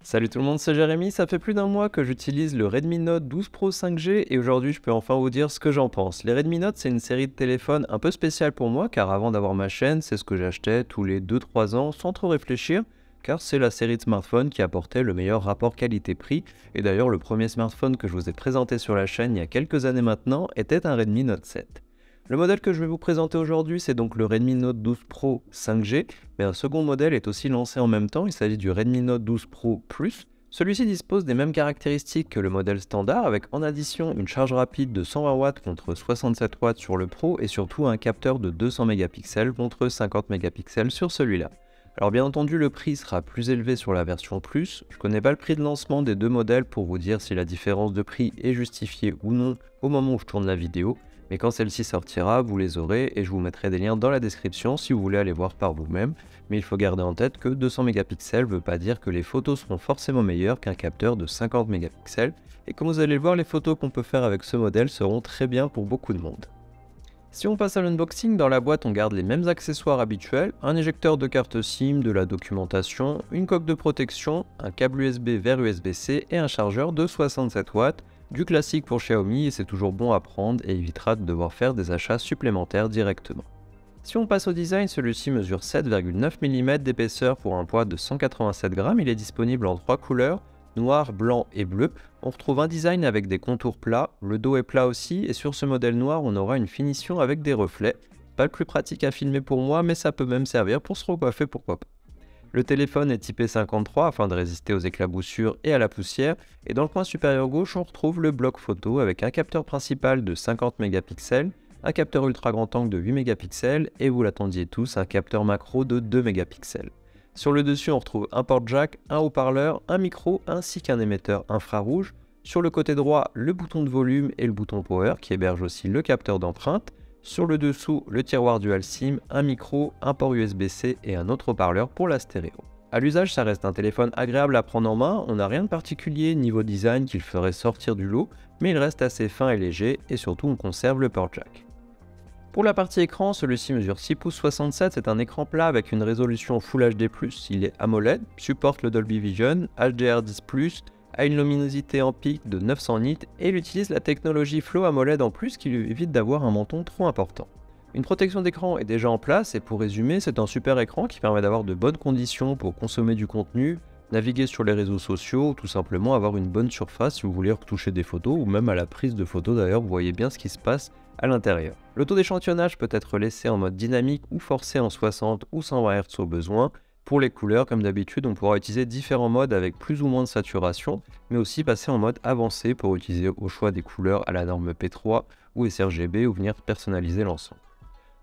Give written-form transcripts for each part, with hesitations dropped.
Salut tout le monde, c'est Jérémy, ça fait plus d'un mois que j'utilise le Redmi Note 12 Pro 5G et aujourd'hui je peux enfin vous dire ce que j'en pense. Les Redmi Note c'est une série de téléphones un peu spéciale pour moi car avant d'avoir ma chaîne c'est ce que j'achetais tous les 2-3 ans sans trop réfléchir car c'est la série de smartphones qui apportait le meilleur rapport qualité-prix et d'ailleurs le premier smartphone que je vous ai présenté sur la chaîne il y a quelques années maintenant était un Redmi Note 7. Le modèle que je vais vous présenter aujourd'hui, c'est donc le Redmi Note 12 Pro 5G, mais un second modèle est aussi lancé en même temps, il s'agit du Redmi Note 12 Pro Plus. Celui-ci dispose des mêmes caractéristiques que le modèle standard, avec en addition une charge rapide de 120 watts contre 67 watts sur le Pro et surtout un capteur de 200 mégapixels contre 50 mégapixels sur celui-là. Alors bien entendu, le prix sera plus élevé sur la version Plus. Je connais pas le prix de lancement des deux modèles pour vous dire si la différence de prix est justifiée ou non au moment où je tourne la vidéo. Mais quand celle-ci sortira, vous les aurez et je vous mettrai des liens dans la description si vous voulez aller voir par vous-même. Mais il faut garder en tête que 200 mégapixels ne veut pas dire que les photos seront forcément meilleures qu'un capteur de 50 mégapixels. Et comme vous allez le voir, les photos qu'on peut faire avec ce modèle seront très bien pour beaucoup de monde. Si on passe à l'unboxing, dans la boîte on garde les mêmes accessoires habituels, un éjecteur de carte SIM, de la documentation, une coque de protection, un câble USB vers USB-C et un chargeur de 67 watts. Du classique pour Xiaomi et c'est toujours bon à prendre et évitera de devoir faire des achats supplémentaires directement. Si on passe au design, celui-ci mesure 7,9 mm d'épaisseur pour un poids de 187 grammes. Il est disponible en 3 couleurs, noir, blanc et bleu. On retrouve un design avec des contours plats, le dos est plat aussi et sur ce modèle noir on aura une finition avec des reflets. Pas le plus pratique à filmer pour moi mais ça peut même servir pour se recoiffer pourquoi pas. Le téléphone est IP53 afin de résister aux éclaboussures et à la poussière, et dans le coin supérieur gauche on retrouve le bloc photo avec un capteur principal de 50 mégapixels, un capteur ultra grand angle de 8 mégapixels et vous l'attendiez tous, un capteur macro de 2 mégapixels. Sur le dessus on retrouve un port jack, un haut-parleur, un micro ainsi qu'un émetteur infrarouge. Sur le côté droit, le bouton de volume et le bouton power qui héberge aussi le capteur d'empreinte. Sur le dessous, le tiroir dual SIM, un micro, un port USB-C et un autre haut-parleur pour la stéréo. A l'usage, ça reste un téléphone agréable à prendre en main, on n'a rien de particulier niveau design qui le ferait sortir du lot, mais il reste assez fin et léger et surtout on conserve le port jack. Pour la partie écran, celui-ci mesure 6 pouces 67, c'est un écran plat avec une résolution Full HD+, il est AMOLED, supporte le Dolby Vision, HDR10+, a une luminosité en pic de 900 nits et il utilise la technologie Flow AMOLED en plus qui lui évite d'avoir un menton trop important. Une protection d'écran est déjà en place et pour résumer, c'est un super écran qui permet d'avoir de bonnes conditions pour consommer du contenu, naviguer sur les réseaux sociaux ou tout simplement avoir une bonne surface si vous voulez retoucher des photos ou même à la prise de photos d'ailleurs, vous voyez bien ce qui se passe à l'intérieur. Le taux d'échantillonnage peut être laissé en mode dynamique ou forcé en 60 ou 120 Hz au besoin. Pour les couleurs, comme d'habitude, on pourra utiliser différents modes avec plus ou moins de saturation, mais aussi passer en mode avancé pour utiliser au choix des couleurs à la norme P3 ou sRGB ou venir personnaliser l'ensemble.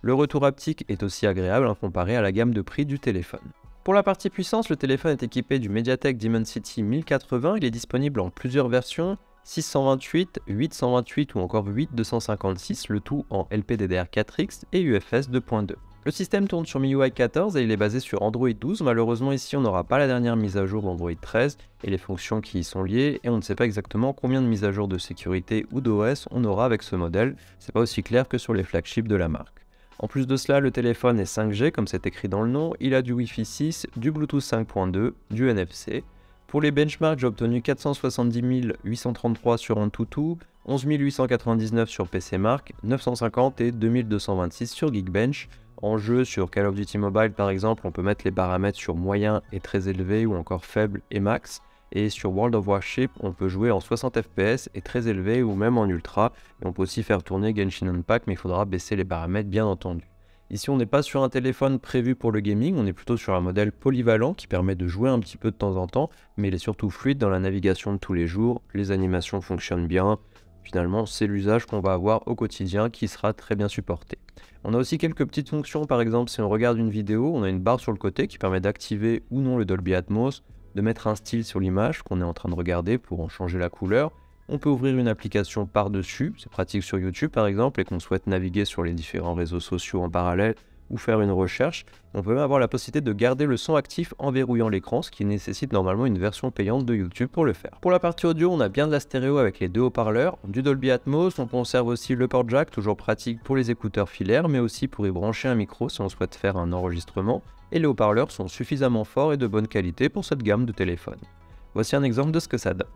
Le retour haptique est aussi agréable comparé à la gamme de prix du téléphone. Pour la partie puissance, le téléphone est équipé du MediaTek Dimensity 1080, il est disponible en plusieurs versions, 628, 828 ou encore 8256, le tout en LPDDR4X et UFS 2.2. Le système tourne sur MIUI 14 et il est basé sur Android 12. Malheureusement ici on n'aura pas la dernière mise à jour d'Android 13 et les fonctions qui y sont liées et on ne sait pas exactement combien de mises à jour de sécurité ou d'OS on aura avec ce modèle. C'est pas aussi clair que sur les flagships de la marque. En plus de cela, le téléphone est 5G comme c'est écrit dans le nom, il a du Wi-Fi 6, du Bluetooth 5.2, du NFC. Pour les benchmarks, j'ai obtenu 470 833 sur Antutu, 11 899 sur PCMark, 950 et 2226 sur Geekbench. En jeu, sur Call of Duty Mobile par exemple, on peut mettre les paramètres sur moyen et très élevé ou encore faible et max. Et sur World of Warship, on peut jouer en 60 fps et très élevé ou même en ultra. Et on peut aussi faire tourner Genshin Impact, mais il faudra baisser les paramètres bien entendu. Ici, on n'est pas sur un téléphone prévu pour le gaming, on est plutôt sur un modèle polyvalent qui permet de jouer un petit peu de temps en temps, mais il est surtout fluide dans la navigation de tous les jours, les animations fonctionnent bien. Finalement, c'est l'usage qu'on va avoir au quotidien qui sera très bien supporté. On a aussi quelques petites fonctions, par exemple si on regarde une vidéo, on a une barre sur le côté qui permet d'activer ou non le Dolby Atmos, de mettre un style sur l'image qu'on est en train de regarder pour en changer la couleur. On peut ouvrir une application par-dessus, c'est pratique sur YouTube par exemple, et qu'on souhaite naviguer sur les différents réseaux sociaux en parallèle ou faire une recherche. On peut même avoir la possibilité de garder le son actif en verrouillant l'écran, ce qui nécessite normalement une version payante de YouTube pour le faire. Pour la partie audio, on a bien de la stéréo avec les deux haut-parleurs, du Dolby Atmos, on conserve aussi le port jack, toujours pratique pour les écouteurs filaires, mais aussi pour y brancher un micro si on souhaite faire un enregistrement, et les haut-parleurs sont suffisamment forts et de bonne qualité pour cette gamme de téléphones. Voici un exemple de ce que ça donne.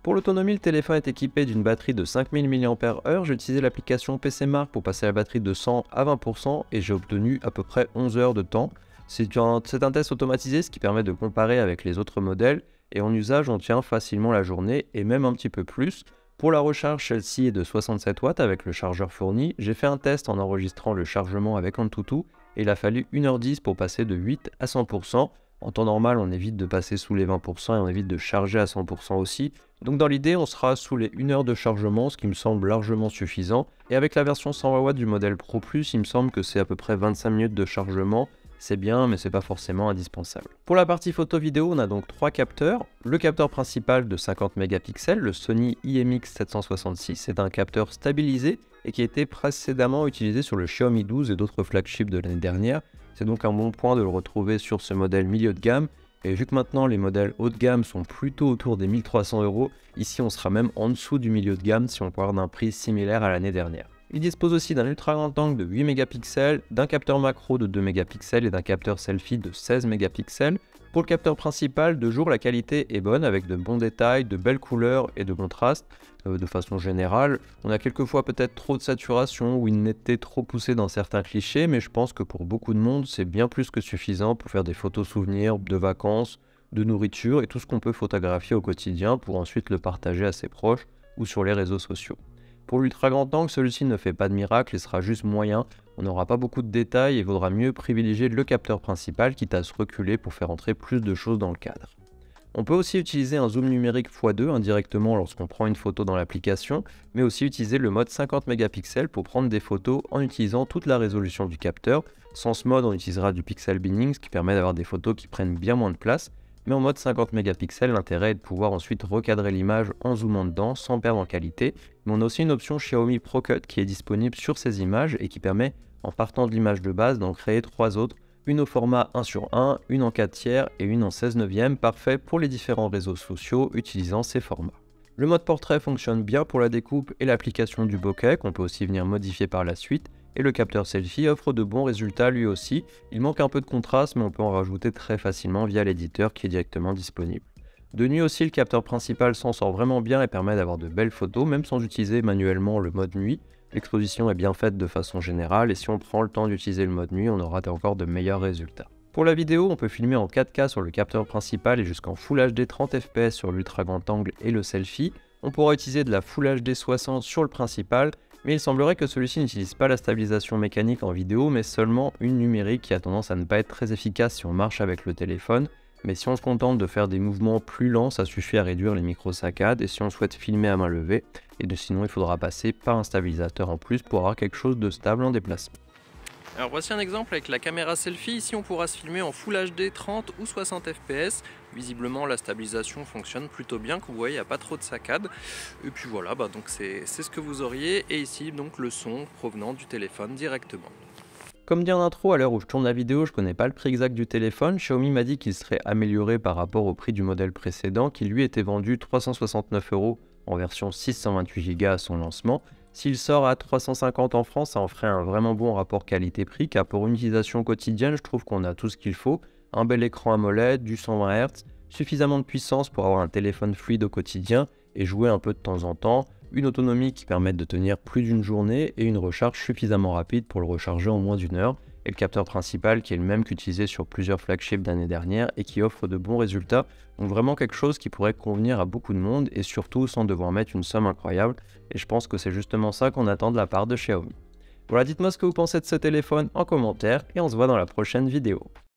Pour l'autonomie, le téléphone est équipé d'une batterie de 5000 mAh. J'ai utilisé l'application PC Mark pour passer la batterie de 100 à 20% et j'ai obtenu à peu près 11 heures de temps. C'est un test automatisé, ce qui permet de comparer avec les autres modèles et en usage, on tient facilement la journée et même un petit peu plus. Pour la recharge, celle-ci est de 67 watts avec le chargeur fourni. J'ai fait un test en enregistrant le chargement avec Antutu et il a fallu 1h10 pour passer de 8 à 100%. En temps normal, on évite de passer sous les 20% et on évite de charger à 100% aussi. Donc dans l'idée, on sera sous les 1 heure de chargement, ce qui me semble largement suffisant. Et avec la version 120 watts du modèle Pro Plus, il me semble que c'est à peu près 25 minutes de chargement. C'est bien, mais c'est pas forcément indispensable. Pour la partie photo-vidéo, on a donc 3 capteurs. Le capteur principal de 50 mégapixels, le Sony IMX766, c'est un capteur stabilisé et qui a été précédemment utilisé sur le Xiaomi 12 et d'autres flagships de l'année dernière. C'est donc un bon point de le retrouver sur ce modèle milieu de gamme. Et vu que maintenant les modèles haut de gamme sont plutôt autour des 1300 €, ici on sera même en dessous du milieu de gamme si on parle d'un prix similaire à l'année dernière. Il dispose aussi d'un ultra grand angle de 8 mégapixels, d'un capteur macro de 2 mégapixels et d'un capteur selfie de 16 mégapixels. Pour le capteur principal, de jour la qualité est bonne avec de bons détails, de belles couleurs et de contrastes. De façon générale, on a quelquefois peut-être trop de saturation ou une netteté trop poussée dans certains clichés, mais je pense que pour beaucoup de monde, c'est bien plus que suffisant pour faire des photos souvenirs de vacances, de nourriture et tout ce qu'on peut photographier au quotidien pour ensuite le partager à ses proches ou sur les réseaux sociaux. Pour l'ultra grand angle, celui-ci ne fait pas de miracle et sera juste moyen. On n'aura pas beaucoup de détails et il vaudra mieux privilégier le capteur principal quitte à se reculer pour faire entrer plus de choses dans le cadre. On peut aussi utiliser un zoom numérique x2 indirectement lorsqu'on prend une photo dans l'application, mais aussi utiliser le mode 50 mégapixels pour prendre des photos en utilisant toute la résolution du capteur. Sans ce mode, on utilisera du pixel binning, ce qui permet d'avoir des photos qui prennent bien moins de place. Mais en mode 50 mégapixels, l'intérêt est de pouvoir ensuite recadrer l'image en zoomant dedans sans perdre en qualité. Mais on a aussi une option Xiaomi ProCut qui est disponible sur ces images et qui permet, en partant de l'image de base, d'en créer 3 autres. Une au format 1:1, une en 4 tiers et une en 16 neuvième, parfait pour les différents réseaux sociaux utilisant ces formats. Le mode portrait fonctionne bien pour la découpe et l'application du bokeh qu'on peut aussi venir modifier par la suite. Et le capteur selfie offre de bons résultats lui aussi. Il manque un peu de contraste mais on peut en rajouter très facilement via l'éditeur qui est directement disponible. De nuit aussi, le capteur principal s'en sort vraiment bien et permet d'avoir de belles photos même sans utiliser manuellement le mode nuit. L'exposition est bien faite de façon générale et si on prend le temps d'utiliser le mode nuit, on aura encore de meilleurs résultats. Pour la vidéo, on peut filmer en 4K sur le capteur principal et jusqu'en Full HD 30 fps sur l'ultra grand angle et le selfie. On pourra utiliser de la Full HD 60 sur le principal, mais il semblerait que celui-ci n'utilise pas la stabilisation mécanique en vidéo, mais seulement une numérique qui a tendance à ne pas être très efficace si on marche avec le téléphone. Mais si on se contente de faire des mouvements plus lents, ça suffit à réduire les micro-saccades. Et si on souhaite filmer à main levée, sinon il faudra passer par un stabilisateur en plus pour avoir quelque chose de stable en déplacement. Alors voici un exemple avec la caméra selfie. Ici on pourra se filmer en Full HD 30 ou 60 fps. Visiblement la stabilisation fonctionne plutôt bien, comme vous voyez il n'y a pas trop de saccades. Et puis voilà, donc c'est ce que vous auriez. Et ici donc le son provenant du téléphone directement. Comme dit en intro, à l'heure où je tourne la vidéo, je connais pas le prix exact du téléphone. Xiaomi m'a dit qu'il serait amélioré par rapport au prix du modèle précédent qui lui était vendu 369 € en version 628 Go à son lancement. S'il sort à 350 en France, ça en ferait un vraiment bon rapport qualité-prix car pour une utilisation quotidienne, je trouve qu'on a tout ce qu'il faut. Un bel écran AMOLED, du 120 Hz, suffisamment de puissance pour avoir un téléphone fluide au quotidien et jouer un peu de temps en temps, une autonomie qui permette de tenir plus d'une journée et une recharge suffisamment rapide pour le recharger en moins d'1 heure, et le capteur principal qui est le même qu'utilisé sur plusieurs flagships d'année dernière et qui offre de bons résultats, donc vraiment quelque chose qui pourrait convenir à beaucoup de monde et surtout sans devoir mettre une somme incroyable, et je pense que c'est justement ça qu'on attend de la part de Xiaomi. Voilà, dites-moi ce que vous pensez de ce téléphone en commentaire et on se voit dans la prochaine vidéo.